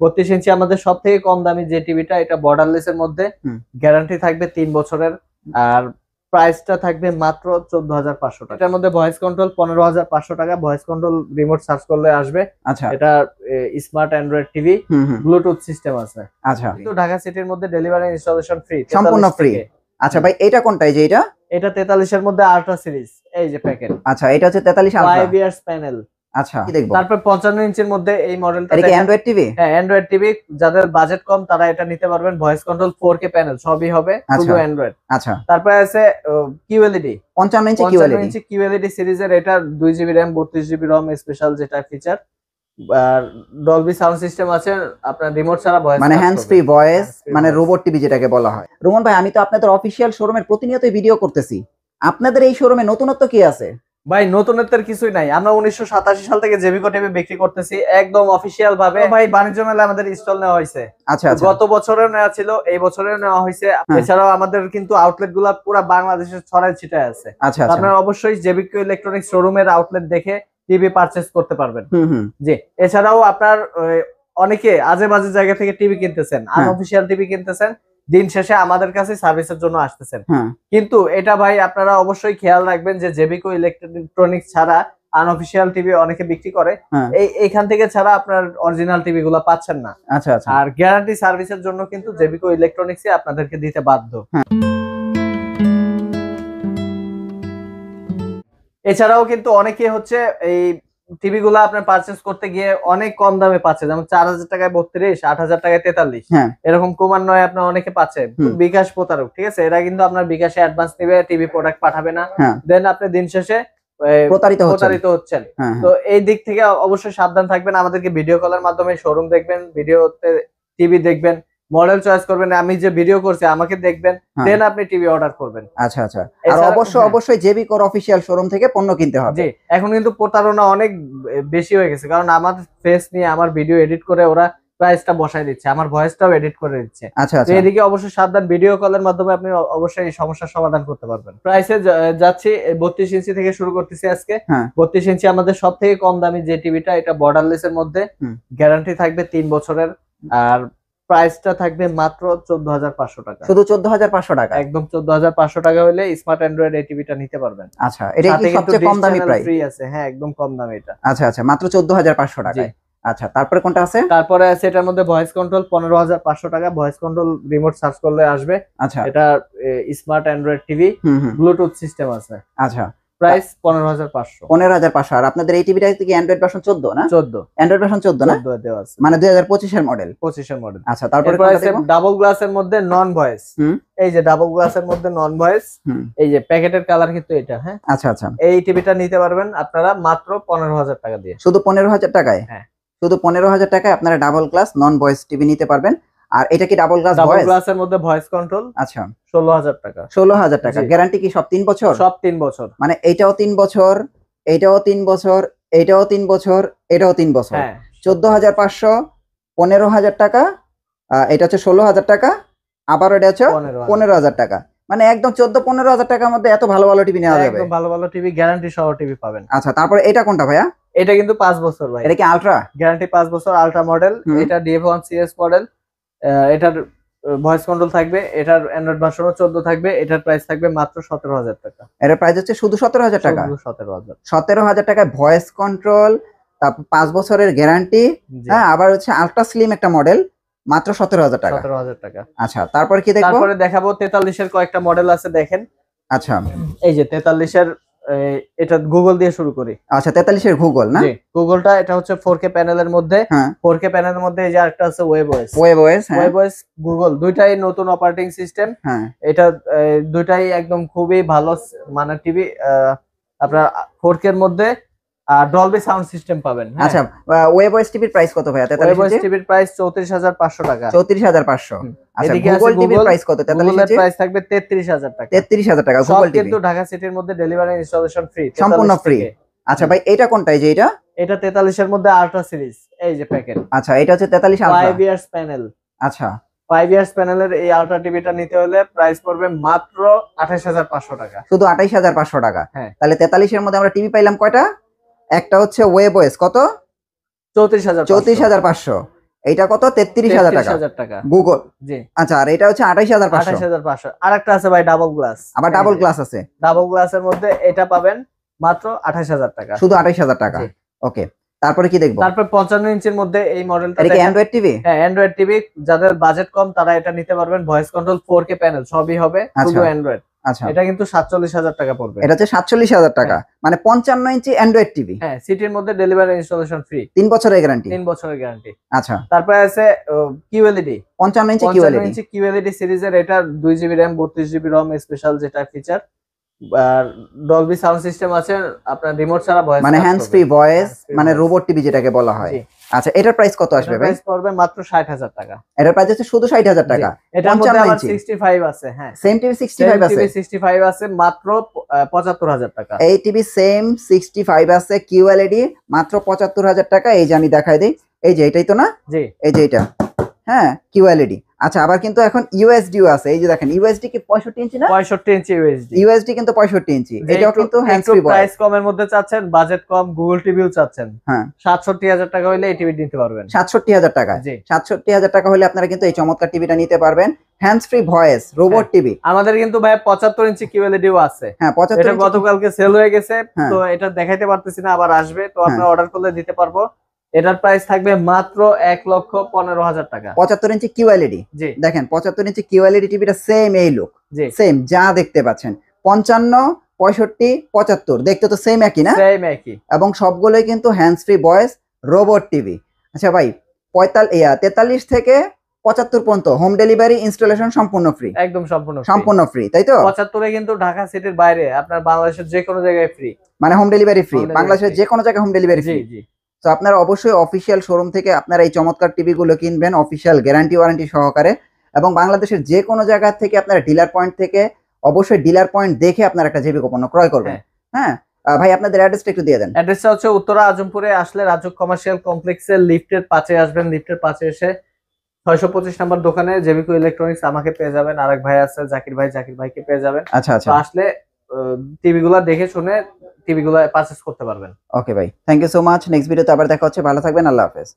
32 ইঞ্চি আমাদের সব থেকে কম দামি যে টিভিটা, এটা বর্ডারলেস এর মধ্যে, গ্যারান্টি থাকবে 3 বছরের, আর প্রাইসটা থাকবে মাত্র 14,500 টাকা। এটার মধ্যে ভয়েস কন্ট্রোল 15,500 টাকা, ভয়েস কন্ট্রোল রিমোট সার্চ করলে আসবে। আচ্ছা, এটা smart Android TV, Bluetooth system আছে। আচ্ছা, কিন্তু ঢাকা সিটির মধ্যে ডেলিভারি ইনস্টলেশন ফ্রি, সম্পূর্ণ ফ্রি। আচ্ছা ভাই, এটা কোনটা? এই যে এটা 43 এর মধ্যে আল্ট্রা সিরিজ, এই যে প্যাকেট। আচ্ছা, এটা হচ্ছে 43 আলট্রা 5 ইয়ার্স প্যানেল। আচ্ছা, কি দেখব? তারপর 55 ইঞ্চির মধ্যে এই মডেলটা, এটা কি অ্যান্ড্রয়েড টিভি? হ্যাঁ, অ্যান্ড্রয়েড টিভি। যাদের বাজেট কম তারা এটা নিতে পারবেন। ভয়েস কন্ট্রোল 4K প্যানেল সবই হবে, শুধু অ্যান্ড্রয়েড। আচ্ছা, তারপরে আছে কিউএলইডি 55 ইঞ্চি কিউএলইডি সিরিজের। এটা 2GB RAM 32GB ROM special যেটা ফিচার, আর ডলবি সাউন্ড সিস্টেম আছে। আপনার রিমোট ছাড়া ভয়েস, মানে হ্যান্ডস ফ্রি ভয়েস, মানে রোবট টিভি যেটাকে বলা হয়। রোমন ভাই, আমি তো আপনাদের অফিশিয়াল শোরুমের প্রতিনিয়তই ভিডিও করতেছি, আপনাদের এই শোরুমে নতুনত্ব কি আছে? ভাই নতুনত্বের কিছুই নাই। আমরা 1987 সাল থেকে জেবিকো টিভি বিক্রি করতেছি একদম অফিশিয়াল ভাবে। ভাই বাণিজ্য মেলায় আমাদের স্টল নেওয়া হয়েছে। আচ্ছা, গত বছরেও নেওয়া ছিল, এই বছরেও নেওয়া হয়েছে। এছাড়াও আমাদের কিন্তু আউটলেট গুলা পুরো বাংলাদেশের ছড়ায় ছিটায় আছে। আচ্ছা, আপনারা অবশ্যই জেবিকো ইলেকট্রনিক্স শোরুমের আউটলেট দেখে টিভি পারচেজ করতে পারবেন। জি, এছাড়াও আপনার অনেকে আজে বাজে জায়গা থেকে টিভি কিনতেছেন, আনঅফিশিয়াল টিভি কিনতেছেন, দিন শেষে আমাদের কাছে সার্ভিসের জন্য আসতেছেন। কিন্তু এটা ভাই আপনারা অবশ্যই খেয়াল রাখবেন যে জেবিকো ইলেকট্রনিক্স ছাড়া আনঅফিশিয়াল টিভি অনেকে বিক্রি করে, এইখান থেকে ছাড়া আপনার অরিজিনাল টিভি গুলো পাচ্ছেন না। আচ্ছা, আচ্ছা। আর গ্যারান্টি সার্ভিসের জন্য কিন্তু জেবিকো ইলেকট্রনিক্সই আপনাদেরকে দিতে বাধ্য। এছাড়াও কিন্তু অনেকে হচ্ছে এই টিভি গুলা আপনার পারচেজ করতে গিয়ে অনেক কম দামে পাচ্ছে, যেমন 4,000 টাকায় 32, 8,000 টাকায় 43, এরকম ক্রমান্বয়ে আপনার অনেকে পাচ্ছে। বিকাশ প্রতারক, ঠিক আছে? এরা কিন্তু আপনার বিকাশে অ্যাডভান্স নিবে, টিভি প্রোডাক্ট পাঠাবে না, দেন আপনি দিন শেষে প্রতারিত হচ্ছেন। তো এই দিক থেকে অবশ্যই সাবধান থাকবেন। আমাদেরকে ভিডিও কলের মাধ্যমে শোরুম দেখবেন, ভিডিওতে টিভি দেখবেন, মডেল চয়েস করবেন, আমি যে ভিডিও করছি আমাকে দেখবেন, দেন আপনি টিভি অর্ডার করবেন। আচ্ছা, আচ্ছা। আর অবশ্যই জেবিকোর অফিশিয়াল শোরুম থেকে পণ্য কিনতে হবে। জি, এখন কিন্তু প্রতারণা অনেক বেশি হয়ে গেছে, কারণ আমার ফেস নিয়ে আমার ভিডিও এডিট করে ওরা প্রাইসটা বসায় দিচ্ছে, আমার ভয়েসটাও এডিট করে দিচ্ছে। আচ্ছা, আচ্ছা। এদিকে অবশ্যই সাবধান, ভিডিও কলের মাধ্যমে আপনি অবশ্যই এই সমস্যার সমাধান করতে পারবেন। প্রাইসে যাচ্ছি 32 ইঞ্চি থেকে শুরু করতেছি আজকে। 32 ইঞ্চি আমাদের সব থেকে কম দামি যে টিভিটা, এটা বর্ডারলেস এর মধ্যে, গ্যারান্টি থাকবে 3 বছরের, আর প্রাইসটা থাকবে মাত্র 14,500 টাকা। শুধু 14,500 টাকা? একদম 14,500 টাকা হলে স্মার্ট অ্যান্ড্রয়েড এই টিভিটা নিতে পারবেন। আচ্ছা, এটা কি সবচেয়ে কম দামি প্রাইস? ফ্রি আছে, হ্যাঁ একদম কম দামি এটা। আচ্ছা, আচ্ছা, মাত্র 14,500 টাকায়। আচ্ছা, তারপরে কোনটা আছে? তারপরে আছে এটার মধ্যে ভয়েস কন্ট্রোল 15,500 টাকা, ভয়েস কন্ট্রোল রিমোট সার্চ করলে আসবে। আচ্ছা, এটা smart Android TV, Bluetooth system আছে। আচ্ছা, প্রাইস 15,500। 15,500। আর আপনাদের এই টিভিটা কি অ্যান্ড্রয়েড ভার্সন 14 না? 14, অ্যান্ড্রয়েড ভার্সন 14 না? 14 দেওয়া আছে, মানে 2025 এর মডেল। 25 এর মডেল। আচ্ছা, তারপরে ডাবল গ্লাসের মধ্যে নন ভয়েস, এই যে ডাবল গ্লাসের মধ্যে নন ভয়েস, এই যে প্যাকেটের কালার কিন্তু এটা। হ্যাঁ, আচ্ছা, আচ্ছা। এই টিভিটা নিতে পারবেন আপনারা মাত্র 15,000 টাকা দিয়ে। শুধু 15,000 টাকায়? হ্যাঁ, শুধু 15,000 টাকায় আপনারা ডাবল গ্লাস নন ভয়েস টিভি নিতে পারবেন। আর এটা কি ডাবল গ্লাস ভয়েস? ডাবল গ্লাসের মধ্যে ভয়েস কন্ট্রোল। আচ্ছা, 16,000 টাকা। 16,000 টাকা। গ্যারান্টি কি সব 3 বছর? সব 3 বছর। মানে এইটাও 3 বছর, এইটাও 3 বছর, এইটাও 3 বছর, এটাও 3 বছর। হ্যাঁ, 14,500, 15,000 টাকা, এটা হচ্ছে 16,000 টাকা, আবার এটা হচ্ছে 15,000 টাকা। মানে একদম 14-15,000 টাকার মধ্যে এত ভালো ভালো টিভি নেওয়া যাবে। একদম ভালো ভালো টিভি, গ্যারান্টি সহ টিভি পাবেন। আচ্ছা, তারপরে এটা কোনটা ভাইয়া? এটা কিন্তু 5 বছর ভাই। এটা কি আলট্রা? গ্যারান্টি 5 বছর, আলট্রা মডেল। এটা DF1 CS মডেল। এটার ভয়েস কন্ট্রোল থাকবে, এটার অ্যান্ড্রয়েড ভার্সনও 14 থাকবে। এটার প্রাইস থাকবে মাত্র 17,000 টাকা। এর প্রাইস হচ্ছে শুধু 17,000 টাকা। 17,000 টাকায় ভয়েস কন্ট্রোল, তারপর 5 বছরের গ্যারান্টি। হ্যাঁ, আবার হচ্ছে আলট্রা স্লিম একটা মডেল, মাত্র 17,000 টাকা। 17,000 টাকা। আচ্ছা, তারপর কি দেখবো? তারপরে দেখাবো 43 এর কয়েকটা মডেল আছে, দেখেন। আচ্ছা, এই যে 43 এর, এটা গুগল দিয়ে শুরু করি। আচ্ছা, 43 এর গুগল না? জি, গুগলটা এটা হচ্ছে 4K প্যানেলের মধ্যে। 4K প্যানেলের মধ্যে এই যে আরেকটা আছে ওয়েবওএস। ওয়েবওএস গুগল, দুইটাই নতুন অপারেটিং সিস্টেম। এটা দুইটাই একদম খুবই ভালো মানে টিভি। আপনার 4K এর মধ্যে ডলবি সাউন্ড সিস্টেম পাবেন। আচ্ছা, ওয়েবওএস টিভির প্রাইস কত ভাইয়া? ওয়েবওএস টিভির প্রাইস 34,500 টাকা। 34,500। আচ্ছা, গুগল টিভির প্রাইস কত? গুগলের প্রাইস থাকবে 33,000 টাকা। 33,000 টাকা গুগল টিভি। কিন্তু ঢাকা সিটির মধ্যে ডেলিভারি ইনস্টলেশন ফ্রি, সম্পূর্ণ ফ্রি। আচ্ছা ভাই, এটা কোনটা? এই যে এটা 43 এর মধ্যে আল্ট্রা সিরিজ, এই যে প্যাকেট। আচ্ছা, এটা হচ্ছে 43 আলট্রা 5 ইয়ার্স প্যানেল। আচ্ছা, 5 ইয়ার্স প্যানেলের এই আল্ট্রা টিভিটা নিতে হলে প্রাইস পড়বে মাত্র 28,500 টাকা। শুধু 28,500 টাকা। হ্যাঁ, তাহলে 43 এর মধ্যে আমরা টিভি পাইলাম কয়টা? একটা হচ্ছে ওয়েবওএস, কত? 34,500। এইটা কত 33,000 টাকা 33,000 টাকা গুগল। জি আচ্ছা, আর এটা হচ্ছে 28,500। 28,500। আরেকটা আছে ভাই ডাবল গ্লাস, আবার ডাবল গ্লাস আছে, ডাবল গ্লাসের মধ্যে এটা পাবেন মাত্র 28,000 টাকা, শুধু 28,000 টাকা। ওকে, তারপরে কি দেখবো? তারপর 55 ইঞ্চির মধ্যে এই মডেলটা, এটা কি অ্যান্ড্রয়েড টিভি? হ্যাঁ অ্যান্ড্রয়েড টিভি, যাদের বাজেট কম তারা এটা নিতে পারবেন। ভয়েস কন্ট্রোল 4K প্যানেল সবই হবে, শুধু অ্যান্ড্রয়েড। আচ্ছা, এটা কিন্তু 47,000 টাকা পড়বে। এটা হচ্ছে 47,000 টাকা, মানে 55 ইঞ্চি অ্যান্ড্রয়েড টিভি। হ্যাঁ, সিটির মধ্যে ডেলিভারি ইনস্টলেশন ফ্রি, 3 বছরের গ্যারান্টি। 3 বছরের গ্যারান্টি। আচ্ছা, তারপরে আছে কিউএলইডি, 55 ইঞ্চি 55 ইঞ্চি কিউএলইডি সিরিজের, এটা 2GB RAM 32GB ROM special যেটা ফিচার, আর ডলবি সাউন্ড সিস্টেম আছে, আপনার রিমোট ছাড়া ভয়েস, মানে হ্যান্ডস ফ্রি ভয়েস, মানে রোবট টিভি যেটাকে বলা হয়। আচ্ছা, এটার প্রাইস কত আসবে ভাই? প্রাইস পড়বে মাত্র 60,000 টাকা। এটার প্রাইস হচ্ছে শুধু 60,000 টাকা। এটার মধ্যে আবার 65 আছে। হ্যাঁ, সেম টিভি 65 আছে, 65 আছে মাত্র 75,000 টাকা। এই টিভি সেম 65 আছে কিউএলইডি মাত্র 75,000 টাকা। এই যে আমি দেখাই দিই, এই যে এটাই তো না? জি, এই যে এটা, হ্যাঁ কিউএলইডি। আচ্ছা, আবার কিন্তু এখন ইউএসডিও আছে, এই যে দেখেন ইউএসডি কি 65 ইঞ্চি না? 65 ইঞ্চি ইউএসডি। ইউএসডি কিন্তু 65 ইঞ্চি, এটাও কিন্তু হ্যান্ডস ফ্রি ভয়েস। প্রাইস কমের মধ্যে চাচ্ছেন, বাজেট কম, গুগল টিভিও চাচ্ছেন, হ্যাঁ 67,000 টাকা হইলে এই টিভি নিতে পারবেন। 67,000 টাকা, জি 67,000 টাকা হলে আপনারা কিন্তু এই চমৎকার টিভিটা নিতে পারবেন। Hands free voice robot TV. আমাদের কিন্তু ভাই 75 ইঞ্চি কিউএলইডিও আছে। হ্যাঁ 75 এটা ইঞ্চি, গতকালকে সেল হয়ে গেছে, তো এটা দেখাইতে পারতেছি না, আবার আসবে, তো আপনারা অর্ডার করলে দিতে পারবো। এটার প্রাইস থাকবে মাত্র 1,15,000 টাকা। 75 ইঞ্চি কিউএলইডি। জি দেখেন 75 ইঞ্চি কিউএলইডি টিভিটা সেম এই লুক, জি সেম যা দেখতে পাচ্ছেন। 55, 65, 75 দেখতে তো সেম একই না? সেম একই, এবং সবগুলোই কিন্তু hands free voice robot TV. আচ্ছা ভাই, 43 থেকে 75 পর্যন্ত হোম ডেলিভারি ইনস্টলেশন সম্পূর্ণ ফ্রি, একদম সম্পূর্ণ ফ্রি, তাই তো? 75 এ কিন্তু ঢাকা সিটির বাইরে আপনার বাংলাদেশের যে কোনো জায়গায় ফ্রি, মানে হোম ডেলিভারি ফ্রি, বাংলাদেশের যে কোনো জায়গায় হোম ডেলিভারি জি ফ্রি। জি। তো আপনারা অবশ্যই অফিসিয়াল শোরুম থেকে আপনারা এই চমৎকার টিভি গুলো কিনবেন অফিসিয়াল গ্যারান্টি ওয়ারেন্টি সহকারে, এবং বাংলাদেশের যে কোনো জায়গা থেকে আপনারা ডিলার পয়েন্ট থেকে অবশ্যই ডিলার পয়েন্ট দেখে আপনারা একটা জেবি পণ্য ক্রয় করবেন। হ্যাঁ ভাই, আপনাদের অ্যাড্রেসটা একটু দিয়ে দেন। অ্যাড্রেসটা হচ্ছে উত্তরা আজমপুরে আসলে রাজুক কমার্শিয়াল কমপ্লেক্সের লিফটের 5-এ আসবেন, লিফটের 5-এ এসে 625 নম্বর দোকানে জেবিকো ইলেকট্রনিক্স আমাকে পেয়ে যাবেন, আরেক ভাই আছে জাকির ভাইকে পেয়ে যাবেন। আচ্ছা আচ্ছা, তো আসলে টিভি গুলা দেখে শুনে টিভি গুলা পারচেজ করতে পারবেন। ওকে ভাই, thank you so much. Next ভিডিওতে আবার দেখা হচ্ছে, ভালো থাকবেন, আল্লাহ হাফেজ।